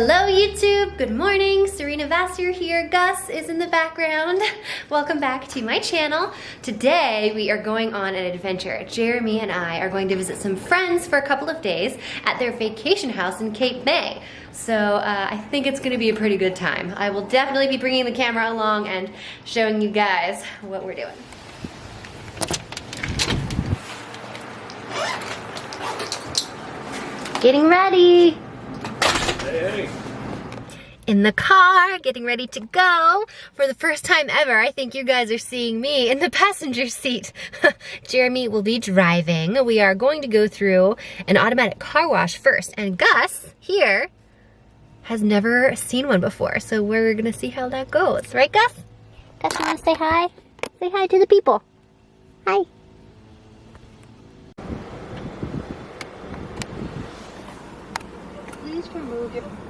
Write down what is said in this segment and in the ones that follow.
Hello YouTube, good morning, Serina Vassar here. Gus is in the background. Welcome back to my channel. Today we are going on an adventure. Jeremy and I are going to visit some friends for a couple of days at their vacation house in Cape May. So I think it's gonna be a pretty good time. I will definitely be bringing the camera along and showing you guys what we're doing. Getting ready. Hey. In the car, getting ready to go. For the first time ever, I think you guys are seeing me in the passenger seat. Jeremy will be driving. We are going to go through an automatic car wash first. And Gus, here, has never seen one before. So we're gonna see how that goes. Right, Gus? Gus, you wanna say hi? Say hi to the people. Hi.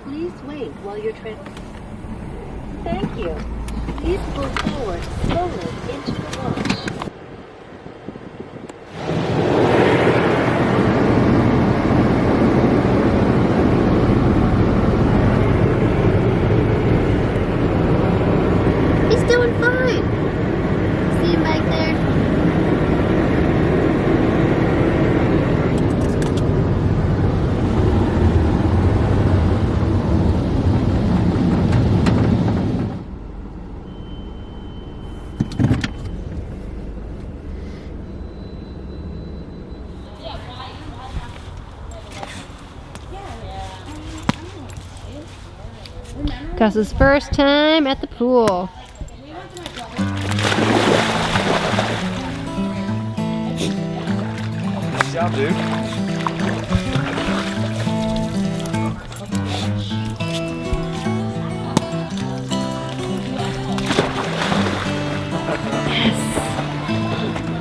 Please wait while you're Thank you. Please pull forward slowly into the wash. He's doing fine. See him back there? Gus's first time at the pool. Good job, dude.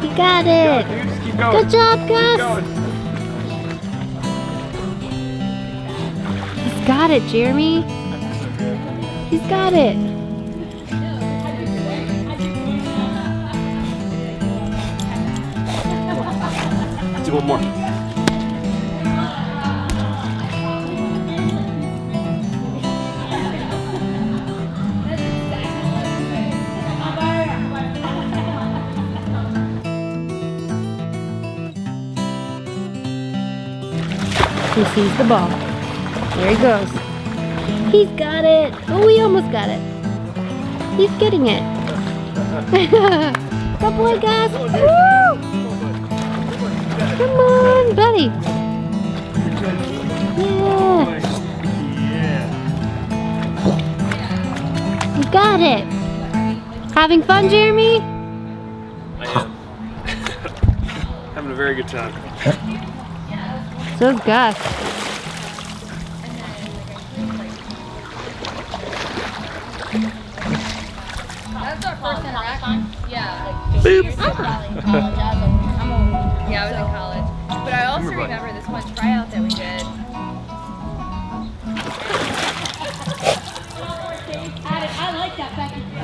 You got it. Dude, just keep going. Good job, Keep Gus. going. He's got it, Jeremy. He's got it. Do one more. He sees the ball. There he goes. He's got it. Oh, we almost got it. He's getting it. Good boy, Gus. Woo! Come on, buddy. Yeah. You got it. Having fun, Jeremy? I am. Having a very good time. So's Gus. That's our first interaction. Yeah. Boop. Yeah, I was in college. But I also remember this one tryout that we did. I like that back in the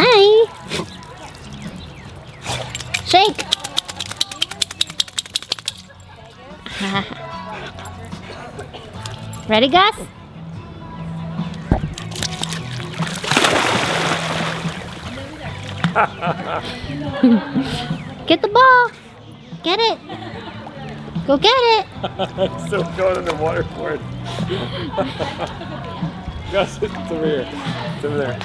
Hi. Shake. Ready, Gus? Get the ball. Get it. Go get it. I'm still going underwater for it. Gus, it's over here. It's over there.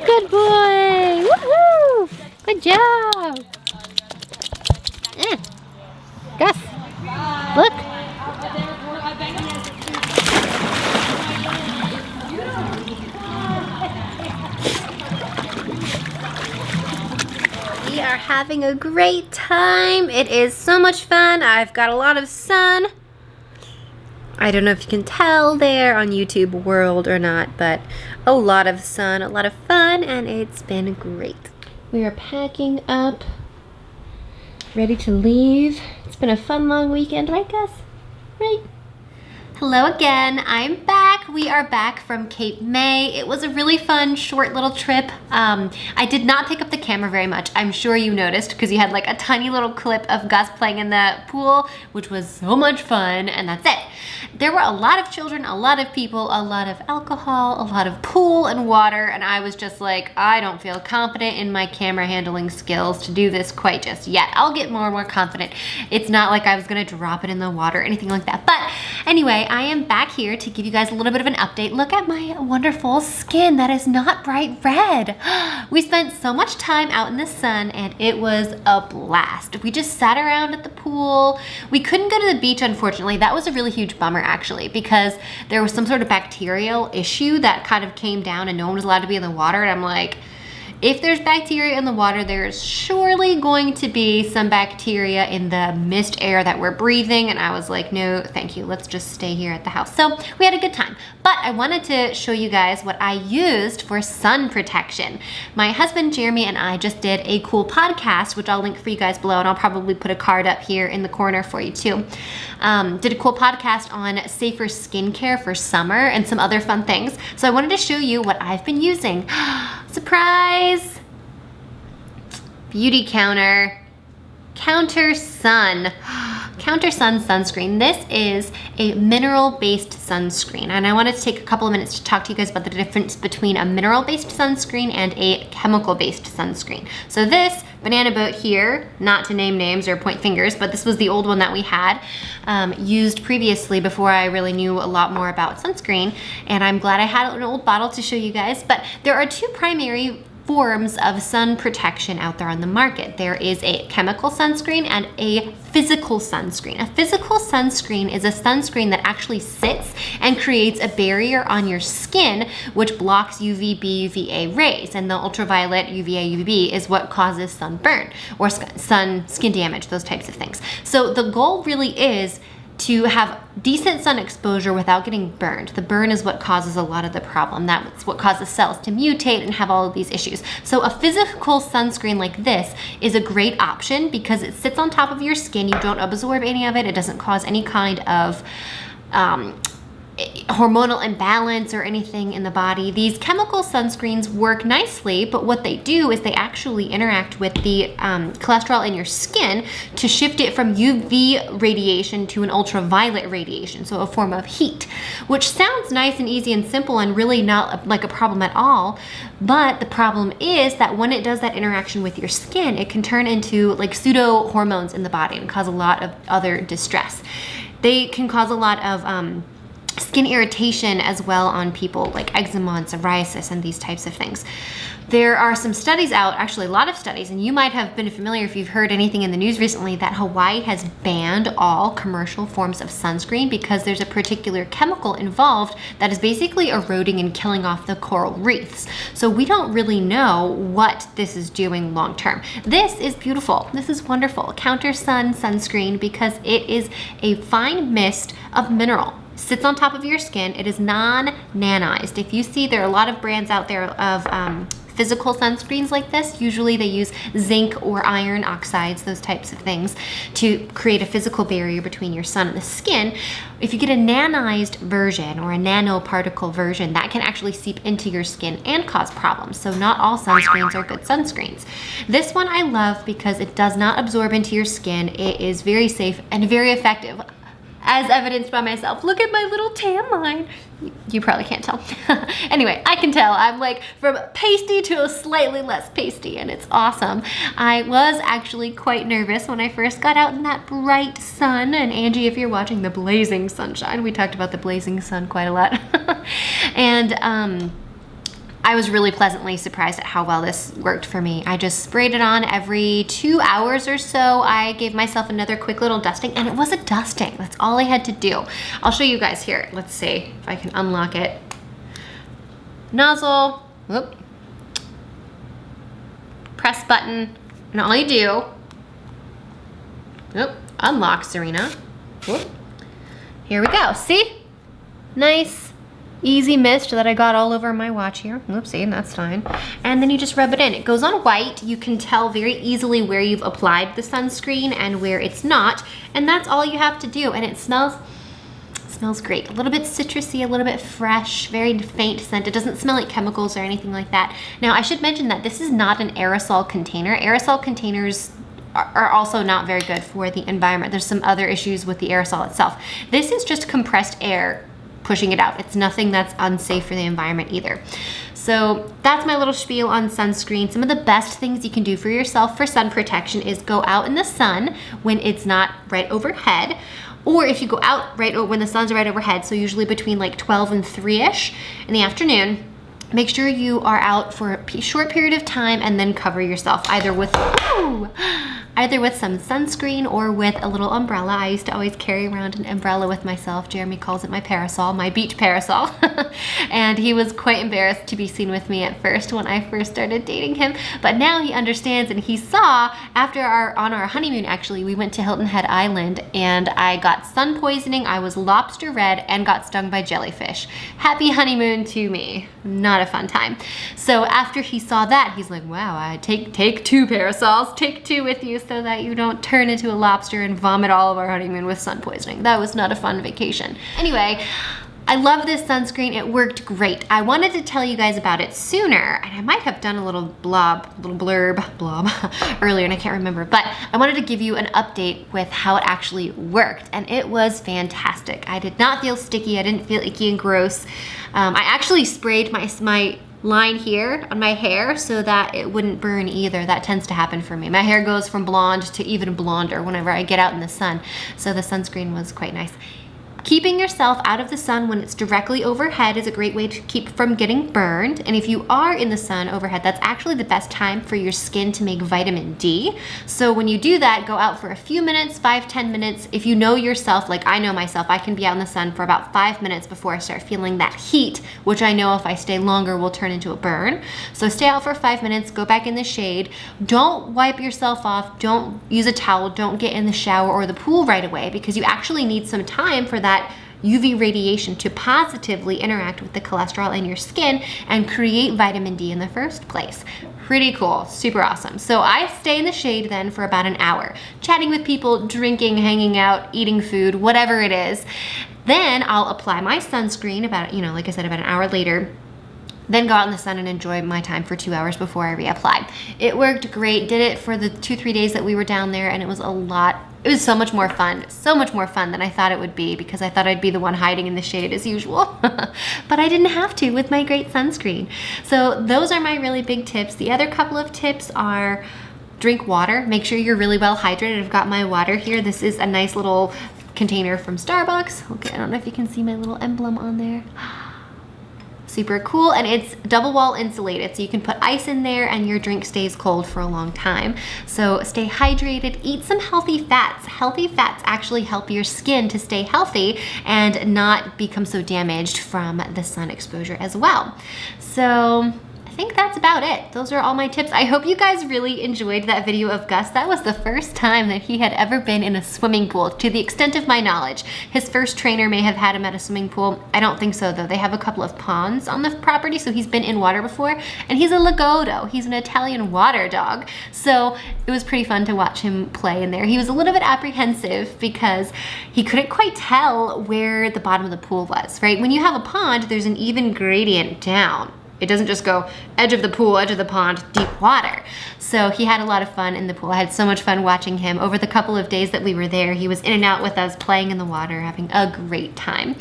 Good boy. Woohoo. Good job. Gus, look. We are having a great time. It is so much fun. I've got a lot of sun. I don't know if you can tell there on YouTube World or not, but a lot of sun, a lot of fun, and it's been great. We are packing up, ready to leave. It's been a fun long weekend, right, Gus? Right? Hello again, I'm back. We are back from Cape May. It was a really fun, short little trip. I did not pick up the camera very much. I'm sure you noticed because you had like a tiny little clip of Gus playing in the pool, which was so much fun, and that's it. There were a lot of children, a lot of people, a lot of alcohol, a lot of pool and water, and I was just like, I don't feel confident in my camera handling skills to do this quite just yet. I'll get more and more confident. It's not like I was gonna drop it in the water or anything like that. But anyway, I am back here to give you guys a little bit of an update. Look at my wonderful skin that is not bright red. We spent so much time out in the sun and it was a blast. We just sat around at the pool. We couldn't go to the beach, unfortunately. That was a really huge bummer actually, because there was some sort of bacterial issue that kind of came down and no one was allowed to be in the water. And I'm like, if there's bacteria in the water, there's surely going to be some bacteria in the mist air that we're breathing. And I was like, no, thank you. Let's just stay here at the house. So we had a good time. But I wanted to show you guys what I used for sun protection. My husband, Jeremy, and I just did a cool podcast, which I'll link for you guys below. And I'll probably put a card up here in the corner for you too. Did a cool podcast on safer skincare for summer and some other fun things. So I wanted to show you what I've been using. Surprise! Beauty Counter. Counter Sun. Counter Sun sunscreen. This is a mineral-based sunscreen, and I wanted to take a couple of minutes to talk to you guys about the difference between a mineral-based sunscreen and a chemical-based sunscreen. So this Banana Boat here, not to name names or point fingers, but this was the old one that we had used previously before I really knew a lot more about sunscreen, and I'm glad I had an old bottle to show you guys. But there are two primary forms of sun protection out there on the market. There is a chemical sunscreen and a physical sunscreen. A physical sunscreen is a sunscreen that actually sits and creates a barrier on your skin which blocks UVB, UVA rays, and the ultraviolet UVA, UVB is what causes sunburn or skin damage, those types of things. So the goal really is to have decent sun exposure without getting burned. The burn is what causes a lot of the problem. That's what causes cells to mutate and have all of these issues. So a physical sunscreen like this is a great option because it sits on top of your skin. You don't absorb any of it. It doesn't cause any kind of hormonal imbalance or anything in the body. These chemical sunscreens work nicely, but what they do is they actually interact with the cholesterol in your skin to shift it from UV radiation to an ultraviolet radiation, so a form of heat, which sounds nice and easy and simple and really not like a problem at all. But the problem is that when it does that interaction with your skin, it can turn into like pseudo hormones in the body and cause a lot of other distress. They can cause a lot of skin irritation as well on people, like eczema and psoriasis and these types of things. There are some studies out, actually a lot of studies, and you might have been familiar if you've heard anything in the news recently that Hawaii has banned all commercial forms of sunscreen because there's a particular chemical involved that is basically eroding and killing off the coral reefs. So we don't really know what this is doing long term. This is beautiful. This is wonderful. Counter Sun sunscreen because it is a fine mist of mineral. Sits on top of your skin. It is non-nanized. If you see, there are a lot of brands out there of physical sunscreens like this. Usually they use zinc or iron oxides, those types of things, to create a physical barrier between your sun and the skin. If you get a nanized version or a nanoparticle version, that can actually seep into your skin and cause problems. So not all sunscreens are good sunscreens. This one I love because it does not absorb into your skin. It is very safe and very effective, as evidenced by myself. Look at my little tan line. You probably can't tell. Anyway, I can tell. I'm like from pasty to a slightly less pasty, and it's awesome. I was actually quite nervous when I first got out in that bright sun, and Angie, if you're watching, the blazing sunshine. We talked about the blazing sun quite a lot. And I was really pleasantly surprised at how well this worked for me. I just sprayed it on every 2 hours or so. I gave myself another quick little dusting, and it was a dusting. That's all I had to do. I'll show you guys here. Let's see if I can unlock it. Nozzle, whoop. Press button, and all you do, whoop, unlock, Serina. Whoop. Here we go, see? Nice. Easy mist that I got all over my watch here. Oopsie, that's fine. And then you just rub it in. It goes on white. You can tell very easily where you've applied the sunscreen and where it's not. And that's all you have to do. And it smells Smells great. A little bit citrusy, a little bit fresh, very faint scent. It doesn't smell like chemicals or anything like that. Now, I should mention that this is not an aerosol container. Aerosol containers are also not very good for the environment. There's some other issues with the aerosol itself. This is just compressed air pushing it out. It's nothing that's unsafe for the environment either. So that's my little spiel on sunscreen. Some of the best things you can do for yourself for sun protection is go out in the sun when it's not right overhead, or if you go out right when the sun's right overhead, so usually between like 12 and 3-ish in the afternoon, make sure you are out for a short period of time and then cover yourself either with some sunscreen or with a little umbrella. I used to always carry around an umbrella with myself. Jeremy calls it my parasol, my beach parasol. And he was quite embarrassed to be seen with me at first when I first started dating him. But now he understands, and he saw on our honeymoon, actually, we went to Hilton Head Island and I got sun poisoning. I was lobster red and got stung by jellyfish. Happy honeymoon to me. Not a fun time. So after he saw that, he's like, wow, I take 2 parasols, take 2 with you so that you don't turn into a lobster and vomit all of our honeymoon with sun poisoning. That was not a fun vacation. Anyway, I love this sunscreen. It worked great. I wanted to tell you guys about it sooner, and I might have done a little blurb earlier, and I can't remember, but I wanted to give you an update with how it actually worked, and it was fantastic. I did not feel sticky. I didn't feel icky and gross. I actually sprayed my line here on my hair so that it wouldn't burn either. That tends to happen for me. My hair goes from blonde to even blonder whenever I get out in the sun, so the sunscreen was quite nice. Keeping yourself out of the sun when it's directly overhead is a great way to keep from getting burned. And if you are in the sun overhead, that's actually the best time for your skin to make vitamin D. So when you do that, go out for a few minutes, 5-10 minutes. If you know yourself, like I know myself, I can be out in the sun for about 5 minutes before I start feeling that heat, which I know if I stay longer will turn into a burn. So stay out for 5 minutes, go back in the shade. Don't wipe yourself off. Don't use a towel. Don't get in the shower or the pool right away, because you actually need some time for that UV radiation to positively interact with the cholesterol in your skin and create vitamin D in the first place. Pretty cool, super awesome. So I stay in the shade then for about an hour, chatting with people, drinking, hanging out, eating food, whatever it is. Then I'll apply my sunscreen about, like I said, about an hour later. Then go out in the sun and enjoy my time for 2 hours before I reapply. It worked great. Did it for the 2-3 days that we were down there, and it was so much more fun than I thought it would be, because I thought I'd be the one hiding in the shade as usual. But I didn't have to with my great sunscreen. So those are my really big tips. The other couple of tips are drink water. Make sure you're really well hydrated. I've got my water here. This is a nice little container from Starbucks. Okay, I don't know if you can see my little emblem on there. Super cool, and it's double wall insulated, so you can put ice in there and your drink stays cold for a long time. So stay hydrated, eat some healthy fats. Healthy fats actually help your skin to stay healthy and not become so damaged from the sun exposure as well. So I think that's about it. Those are all my tips. I hope you guys really enjoyed that video of Gus. That was the first time that he had ever been in a swimming pool, to the extent of my knowledge. His first trainer may have had him at a swimming pool. I don't think so though. They have a couple of ponds on the property, so he's been in water before, and he's a Lagotto. He's an Italian water dog. So it was pretty fun to watch him play in there. He was a little bit apprehensive because he couldn't quite tell where the bottom of the pool was, right? When you have a pond, there's an even gradient down. It doesn't just go edge of the pool, edge of the pond, deep water. So he had a lot of fun in the pool. I had so much fun watching him. Over the couple of days that we were there, he was in and out with us, playing in the water, having a great time.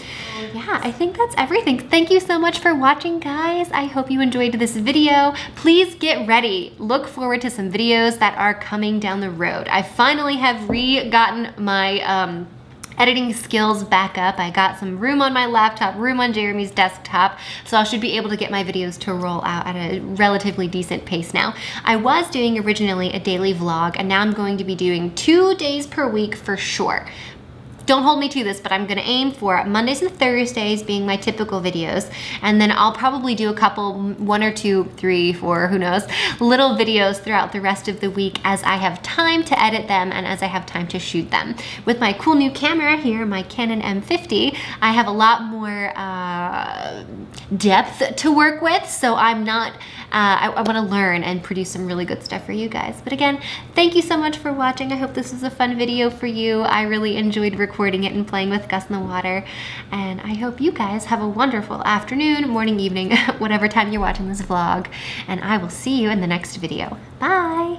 Yeah, I think that's everything. Thank you so much for watching, guys. I hope you enjoyed this video. Please get ready. Look forward to some videos that are coming down the road. I finally have gotten my editing skills back up. I got some room on my laptop, room on Jeremy's desktop, so I should be able to get my videos to roll out at a relatively decent pace now. I was doing originally a daily vlog, and now I'm going to be doing 2 days per week for sure. Don't hold me to this, but I'm gonna aim for Mondays and Thursdays being my typical videos, and then I'll probably do a couple, 1 or 2, 3, 4, who knows, little videos throughout the rest of the week as I have time to edit them and as I have time to shoot them. With my cool new camera here, my Canon M50, I have a lot more depth to work with, so I'm not, I wanna learn and produce some really good stuff for you guys. But again, thank you so much for watching. I hope this was a fun video for you. I really enjoyed recording recording it and playing with Gus in the water. And I hope you guys have a wonderful afternoon, morning, evening, whatever time you're watching this vlog. And I will see you in the next video. Bye!